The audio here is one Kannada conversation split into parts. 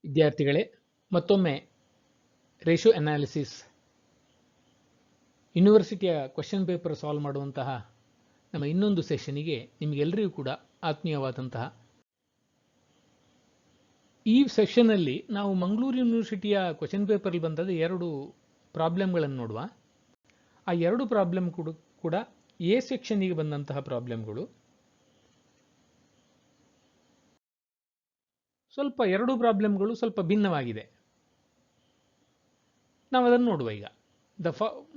ವಿದ್ಯಾರ್ಥಿಗಳೇ, ಮತ್ತೊಮ್ಮೆ ರೇಷಿಯೋ ಅನಾಲಿಸಿಸ್ ಯೂನಿವರ್ಸಿಟಿಯ ಕ್ವೆಶ್ಚನ್ ಪೇಪರ್ ಸಾಲ್ವ್ ಮಾಡುವಂತಹ ನಮ್ಮ ಇನ್ನೊಂದು ಸೆಷನಿಗೆ ನಿಮಗೆಲ್ಲರಿಗೂ ಕೂಡ ಆತ್ಮೀಯವಾದಂತಹ. ಈ ಸೆಷನ್ನಲ್ಲಿ ನಾವು ಮಂಗಳೂರು ಯೂನಿವರ್ಸಿಟಿಯ ಕ್ವೆಶ್ಚನ್ ಪೇಪರ್ಲ್ಲಿ ಬಂದದ 2 ಪ್ರಾಬ್ಲಮ್ಗಳನ್ನು ನೋಡುವ. ಆ 2 ಪ್ರಾಬ್ಲಮ್ ಕೂಡ ಎ ಸೆಕ್ಷನ್ನಿಗೆ ಬಂದಂತಹ ಪ್ರಾಬ್ಲಮ್ಗಳು. ಸ್ವಲ್ಪ 2 ಪ್ರಾಬ್ಲಮ್ಗಳು ಸ್ವಲ್ಪ ಭಿನ್ನವಾಗಿದೆ. ನಾವು ಅದನ್ನು ನೋಡುವ. ಈಗ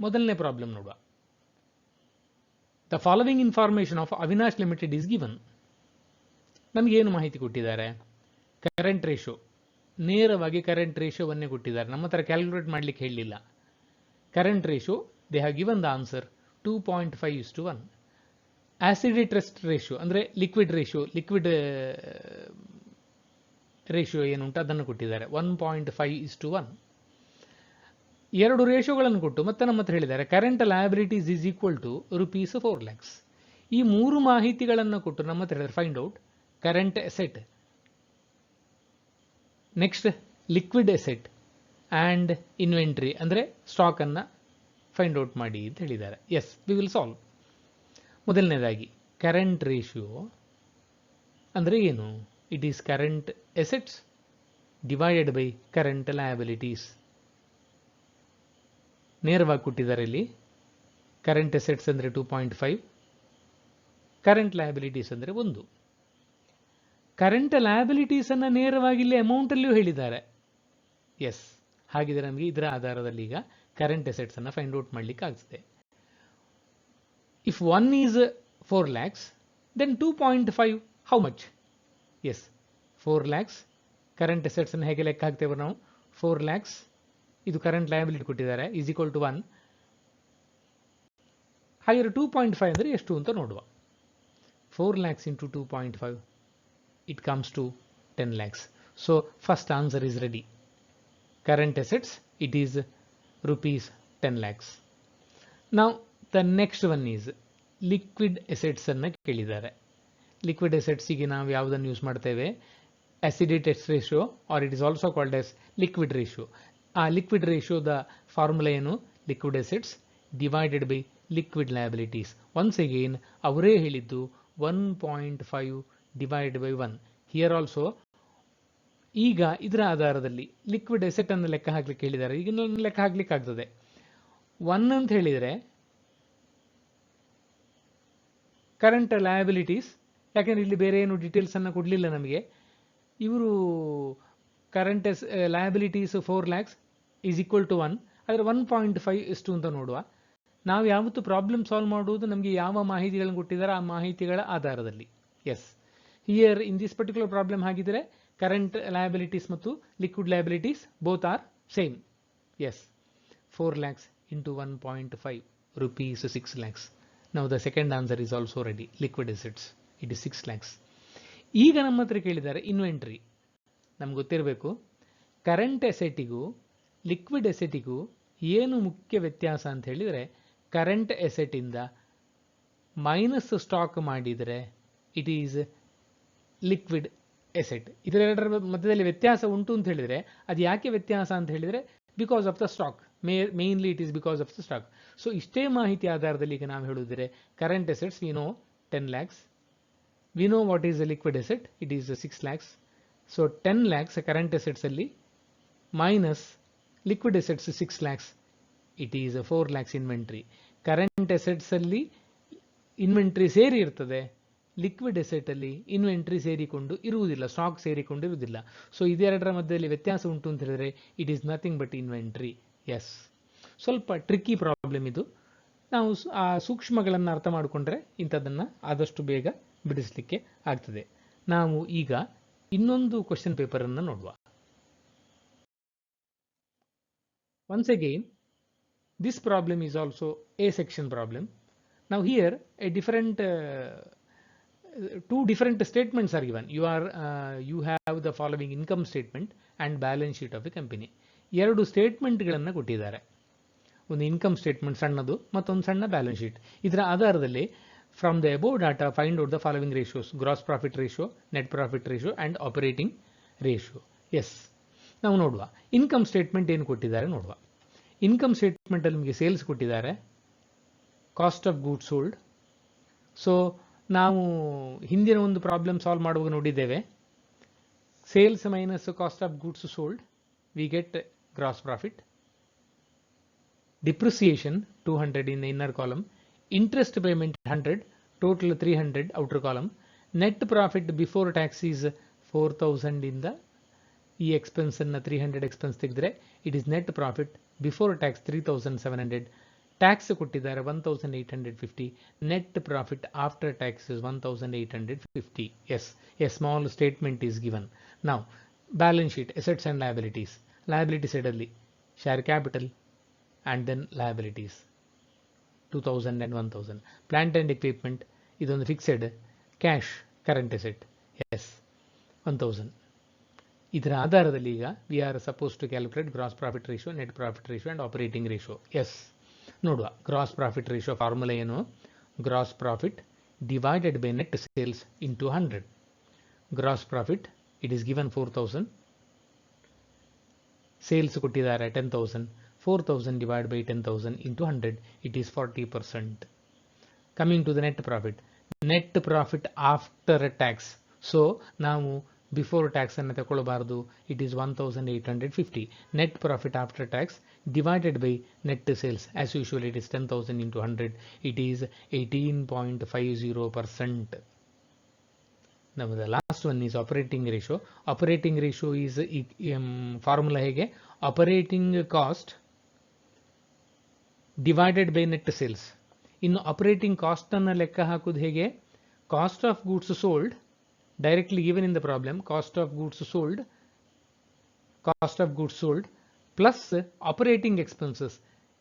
ಮೊದಲನೇ ಪ್ರಾಬ್ಲಮ್ ನೋಡುವ. The following information of Avinash limited is given. ನಮಗೇನು ಮಾಹಿತಿ ಕೊಟ್ಟಿದ್ದಾರೆ? ಕರೆಂಟ್ ರೇಷಿಯೋ, ನೇರವಾಗಿ ಕರೆಂಟ್ ರೇಷಿಯೋವನ್ನೇ ಕೊಟ್ಟಿದ್ದಾರೆ. ನಮ್ಮ ಹತ್ರ ಕ್ಯಾಲ್ಕುಲೇಟ್ ಮಾಡಲಿಕ್ಕೆ ಹೇಳಲಿಲ್ಲ. Current ratio they have given the answer 2.5:1. Acid test ratio ಅಂದರೆ ಲಿಕ್ವಿಡ್ ರೇಷಿಯೋ ಏನುಂಟು ಅದನ್ನು ಕೊಟ್ಟಿದ್ದಾರೆ 1.5:1. 2 ರೇಷಿಯೋಗಳನ್ನು ಕೊಟ್ಟು ಮತ್ತೆ ನಮ್ಮ ಹತ್ರ ಹೇಳಿದ್ದಾರೆ current liabilities is equal to ₹4 lakhs. ಈ 3 ಮಾಹಿತಿಗಳನ್ನು ಕೊಟ್ಟು ನಮ್ಮ ಹತ್ರ ಹೇಳಿದ್ದಾರೆ find out current asset, next liquid asset and inventory ಅಂದರೆ ಸ್ಟಾಕನ್ನು ಫೈಂಡ್ ಔಟ್ ಮಾಡಿ ಅಂತ ಹೇಳಿದ್ದಾರೆ. Yes, we will solve. ಮೊದಲನೇದಾಗಿ ಕರೆಂಟ್ ರೇಷಿಯೋ ಅಂದರೆ ಏನು? It is current assets divided by current liabilities. ನೇರವಾಗಿ ಕೊಟ್ಟಿದ್ದಾರೆ ಇಲ್ಲಿ. ಕರೆಂಟ್ ಎಸೆಟ್ಸ್ ಅಂದರೆ 2.5, ಕರೆಂಟ್ ಲಯಬಿಲಿಟೀಸ್ ಅಂದರೆ 1. ಕರೆಂಟ್ ಲಯಬಿಲಿಟೀಸ್ ಅನ್ನು ನೇರವಾಗಿ ಇಲ್ಲಿ ಅಮೌಂಟಲ್ಲಿಯೂ ಹೇಳಿದ್ದಾರೆ. ಎಸ್, ಹಾಗಿದ್ರೆ ನಮಗೆ ಇದರ ಆಧಾರದಲ್ಲಿ ಈಗ ಕರೆಂಟ್ ಎಸೆಟ್ಸ್ ಅನ್ನು ಫೈಂಡ್ ಔಟ್ ಮಾಡಲಿಕ್ಕೆ ಆಗ್ತದೆ. If 1 is 4 lakhs, then 2.5 how much? Yes, 4 lakhs. Current assets ಅನ್ನು ಹೇಗೆ ಲೆಕ್ಕ ಹಾಕ್ತೇವೆ ನಾವು? 4 lakhs ಇದು ಕರೆಂಟ್ ಲಯಬಿಲಿಟಿ ಕೊಟ್ಟಿದ್ದಾರೆ ಈಸ್ ಈಕ್ವಲ್ ಟು 1. ಹಾಗಿದ್ರೆ 2.5 ಅಂದರೆ ಎಷ್ಟು ಅಂತ ನೋಡುವ. 4 lakhs into 2.5, it comes to 10 lakhs. So first answer is ready. Current assets, it is ₹10 lakhs. Now the next one is liquid assets ಅನ್ನು ಕೇಳಿದ್ದಾರೆ. ಲಿಕ್ವಿಡ್ ಅಸೆಟ್ಸಿಗೆ ನಾವು ಯಾವುದನ್ನು ಯೂಸ್ ಮಾಡ್ತೇವೆ? Acid test ratio, or it is also called as liquid ratio. ಆ ಲಿಕ್ವಿಡ್ ರೇಷಿಯೋದ ಫಾರ್ಮುಲಾ ಏನು? Liquid assets divided by liquid liabilities. Once again ಅವರೇ ಹೇಳಿದ್ದು 1.5 divided by 1. ಹಿಯರ್ ಆಲ್ಸೋ ಈಗ ಇದರ ಆಧಾರದಲ್ಲಿ ಲಿಕ್ವಿಡ್ ಎಸೆಟ್ ಅನ್ನು ಲೆಕ್ಕ ಹಾಕ್ಲಿಕ್ಕೆ ಹೇಳಿದ್ದಾರೆ. ಈಗ ಲೆಕ್ಕ ಹಾಕ್ಲಿಕ್ಕೆ ಆಗ್ತದೆ. 1 ಅಂತ ಹೇಳಿದರೆ ಕರೆಂಟ್ ಲಯಬಿಲಿಟೀಸ್, ಯಾಕೆಂದ್ರೆ ಇಲ್ಲಿ ಬೇರೆ ಏನು ಡೀಟೇಲ್ಸ್ ಅನ್ನು ಕೊಡಲಿಲ್ಲ ನಮಗೆ. ಇವರು current liabilities 4 lakhs is equal to 1. ಆದರೆ 1.5 ಎಷ್ಟು ಅಂತ ನೋಡುವ. ನಾವು ಯಾವತ್ತು ಪ್ರಾಬ್ಲಮ್ ಸಾಲ್ವ್ ಮಾಡುವುದು ನಮಗೆ ಯಾವ ಮಾಹಿತಿಗಳನ್ನು ಕೊಟ್ಟಿದ್ದಾರೆ ಆ ಮಾಹಿತಿಗಳ ಆಧಾರದಲ್ಲಿ. Yes, here in this particular problem ಹಾಗಿದ್ರೆ ಕರೆಂಟ್ ಲಯಬಿಲಿಟೀಸ್ ಮತ್ತು liquid liabilities both are same. Yes, 4 lakhs into 1.5 ₹6 lakhs. Now the second answer is also ready. Liquid assets, it is 6 lakhs. ಈಗ ನಮ್ಮ ಹತ್ರ ಕೇಳಿದ್ದಾರೆ ಇನ್ವೆಂಟ್ರಿ. ನಮ್ಗೆ ಗೊತ್ತಿರಬೇಕು ಕರೆಂಟ್ ಎಸೆಟಿಗೂ ಲಿಕ್ವಿಡ್ ಎಸೆಟಿಗೂ ಏನು ಮುಖ್ಯ ವ್ಯತ್ಯಾಸ ಅಂತ ಹೇಳಿದರೆ, ಕರೆಂಟ್ ಎಸೆಟಿಂದ ಮೈನಸ್ ಸ್ಟಾಕ್ ಮಾಡಿದರೆ ಇಟ್ ಈಸ್ ಲಿಕ್ವಿಡ್ ಎಸೆಟ್. ಇದರೆರಡರ ಮಧ್ಯದಲ್ಲಿ ವ್ಯತ್ಯಾಸ ಉಂಟು ಅಂತ ಹೇಳಿದರೆ ಅದು ಯಾಕೆ ವ್ಯತ್ಯಾಸ ಅಂತ ಹೇಳಿದರೆ because of the stock. Mainly it is because of the stock. So ಇಷ್ಟೇ ಮಾಹಿತಿ ಆಧಾರದಲ್ಲಿ ಈಗ ನಾವು ಹೇಳುವುದರೆ current assets we know 10 lakhs. We know what is a liquid asset, it is 6 lakhs. So 10 lakhs current assets ಅಲ್ಲಿ minus liquid assets 6 lakhs, it is 4 lakhs inventory. Current assets ಅಲ್ಲಿ ಇನ್ವೆಂಟ್ರಿ ಸೇರಿ ಇರ್ತದೆ, ಲಿಕ್ವಿಡ್ ಎಸೆಟ್ ಅಲ್ಲಿ ಇನ್ವೆಂಟ್ರಿ ಸೇರಿಕೊಂಡು ಇರುವುದಿಲ್ಲ, ಸ್ಟಾಕ್ ಸೇರಿಕೊಂಡು ಇರುವುದಿಲ್ಲ. ಸೊ ಇದೆರಡರ ಮಧ್ಯದಲ್ಲಿ ವ್ಯತ್ಯಾಸ ಉಂಟು ಅಂತ ಹೇಳಿದ್ರೆ it is nothing but inventory. Yes, ಸ್ವಲ್ಪ ಟ್ರಿಕ್ಕಿ ಪ್ರಾಬ್ಲಮ್ ಇದು. ನಾವು ಆ ಸೂಕ್ಷ್ಮಗಳನ್ನು ಅರ್ಥ ಮಾಡಿಕೊಂಡ್ರೆ ಇಂಥದ್ದನ್ನು ಆದಷ್ಟು ಬೇಗ ಬಿಡಿಸಲಿಕ್ಕೆ ಆಗ್ತದೆ. ನಾವು ಈಗ ಇನ್ನೊಂದು ಕ್ವೆಶ್ಚನ್ ಪೇಪರ್ ಅನ್ನು ನೋಡುವ. Once again this problem is also a section problem. ನಾವು here a different two different statements are given. You have the following income statement and balance sheet of a company. 2 ಸ್ಟೇಟ್ಮೆಂಟ್ಗಳನ್ನು ಕೊಟ್ಟಿದ್ದಾರೆ. ಒಂದು ಇನ್ಕಮ್ ಸ್ಟೇಟ್ಮೆಂಟ್ ಸಣ್ಣದು, ಮತ್ತೊಂದು ಸಣ್ಣ ಬ್ಯಾಲೆನ್ಸ್ ಶೀಟ್. ಇದರ ಆಧಾರದಲ್ಲಿ from the above data find out the following ratios: gross profit ratio, net profit ratio and operating ratio. Yes, ನಾವು ನೋಡುವ ಇನ್ಕಮ್ ಸ್ಟೇಟ್ಮೆಂಟ್ ಏನು ಕೊಟ್ಟಿದ್ದಾರೆ ನೋಡುವ. ಇನ್ಕಮ್ ಸ್ಟೇಟ್ಮೆಂಟ್ ಅಲ್ಲಿ ನಿಮಗೆ ಸೇಲ್ಸ್ ಕೊಟ್ಟಿದ್ದಾರೆ, cost of goods sold. So ನಾವು ಹಿಂದಿನ ಒಂದು ಪ್ರಾಬ್ಲಮ್ ಸಾಲ್ವ್ ಮಾಡುವಾಗ ನೋಡಿದ್ದೇವೆ, sales minus cost of goods sold we get gross profit. Depreciation 200 in the inner column, interest payment 100, total 300 outer column. Net profit before tax is 4000 in the expense and 300 expense ತೆಗೆದ್ರೆ it is net profit before tax 3700. Tax ಕೊಟ್ಟಿದ್ದಾರೆ 1850. Net profit after tax is 1850. Yes, a small statement is given. Now balance sheet, assets and liabilities. Liability side ಅಲ್ಲಿ share capital and then liabilities 2000 and 1000. Plant and equipment ಇದೊಂದು fixed, cash current asset is 1000. ಇದರ ಆಧಾರದಲ್ಲಿ ಈಗ we are suppose to calculate gross profit ratio, net profit ratio and operating ratio. Yes ನೋಡುವ, ಗ್ರಾಸ್ ಪ್ರಾಫಿಟ್ ರೇಷಿಯೋ ಫಾರ್ಮುಲಾ ಏನು? Gross profit divided by net sales into 100. Gross profit it is given 4000, sales ಕೊಟ್ಟಿದ್ದಾರೆ 10,000. 4000 divided by 10,000 into 100, it is 40%. Coming to the net profit after tax. So ನಾವು ಬಿಫೋರ್ ಟ್ಯಾಕ್ಸ್ ಅನ್ನು ತಗೊಳ್ಳಬಾರದು, it is 1850. Net profit after tax divided by net sales, as usual it is 10,000 into 100, it is 18.50%. Now the last one is operating ratio. Operating ratio is formula ಹೇಗೆ? Operating cost divided by net sales. ಇನ್ನು ಆಪರೇಟಿಂಗ್ ಕಾಸ್ಟ್ ಅನ್ನು ಲೆಕ್ಕ ಹಾಕುವುದು ಹೇಗೆ? Cost of goods sold directly given in the problem, cost of goods sold plus operating expenses.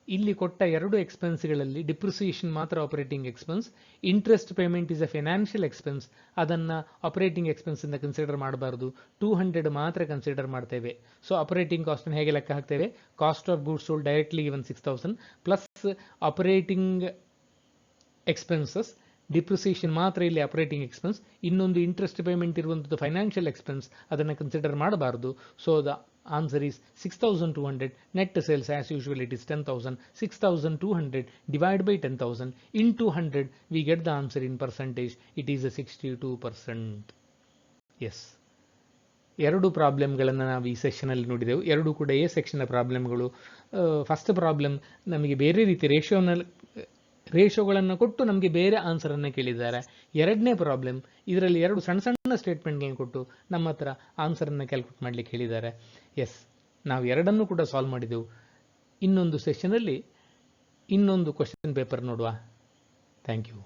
ಇಲ್ಲಿ ಕೊಟ್ಟ ಎರಡು ಎಕ್ಸ್ಪೆನ್ಸ್ಗಳಲ್ಲಿ ಡಿಪ್ರಿಸಿಯೇಷನ್ ಮಾತ್ರ operating expense, interest payment is a financial expense, ಅದನ್ನು ಆಪರೇಟಿಂಗ್ ಎಕ್ಸ್ಪೆನ್ಸ್ ಇಂದ ಕನ್ಸಿಡರ್ ಮಾಡಬಾರದು, 200 ಮಾತ್ರ ಕನ್ಸಿಡರ್ ಮಾಡ್ತೇವೆ. ಸೊ ಆಪರೇಟಿಂಗ್ ಕಾಸ್ಟ್ ಅನ್ನು ಹೇಗೆ ಲೆಕ್ಕ ಹಾಕ್ತೇವೆ? Cost of goods sold directly given 6000 plus operating expenses, depreciation ಮಾತ್ರ ಇಲ್ಲಿ ಆಪರೇಟಿಂಗ್ ಎಕ್ಸ್ಪೆನ್ಸ್, ಇನ್ನೊಂದು ಇಂಟ್ರೆಸ್ಟ್ ಪೇಮೆಂಟ್ ಇರುವಂಥದ್ದು ಫೈನಾನ್ಷಿಯಲ್ ಎಕ್ಸ್ಪೆನ್ಸ್, ಅದನ್ನು ಕನ್ಸಿಡರ್ ಮಾಡಬಾರದು. So the answer is 6200. Net sales as usual it is 10,000. 6200 divided by 10,000 into 100, we get the answer in percentage, it is a 62%. Yes, ಎರಡು ಪ್ರಾಬ್ಲಮ್ಗಳನ್ನು ನಾವು ಈ ಸೆಷನಲ್ಲಿ ನೋಡಿದೆವು. ಎರಡು ಕೂಡ ಎ ಸೆಕ್ಷನ್ನ ಪ್ರಾಬ್ಲಮ್ಗಳು. ಫಸ್ಟ್ ಪ್ರಾಬ್ಲಮ್ ನಮಗೆ ಬೇರೆ ರೀತಿ ರೇಷೋಗಳನ್ನು ಕೊಟ್ಟು ನಮಗೆ ಬೇರೆ ಆನ್ಸರನ್ನು ಕೇಳಿದ್ದಾರೆ. ಎರಡನೇ ಪ್ರಾಬ್ಲಮ್ ಇದರಲ್ಲಿ ಎರಡು ಸಣ್ಣ ಸಣ್ಣ ಸ್ಟೇಟ್ಮೆಂಟ್ಗಳನ್ನು ಕೊಟ್ಟು ನಮ್ಮ ಹತ್ರ ಆನ್ಸರನ್ನು ಕ್ಯಾಲ್ಕುಲೇಟ್ ಮಾಡಲಿಕ್ಕೆ ಹೇಳಿದ್ದಾರೆ. ಎಸ್, ನಾವು ಎರಡನ್ನೂ ಕೂಡ ಸಾಲ್ವ್ ಮಾಡಿದೆವು. ಇನ್ನೊಂದು ಸೆಷನಲ್ಲಿ ಇನ್ನೊಂದು ಕ್ವಶನ್ ಪೇಪರ್ ನೋಡುವ. Thank you.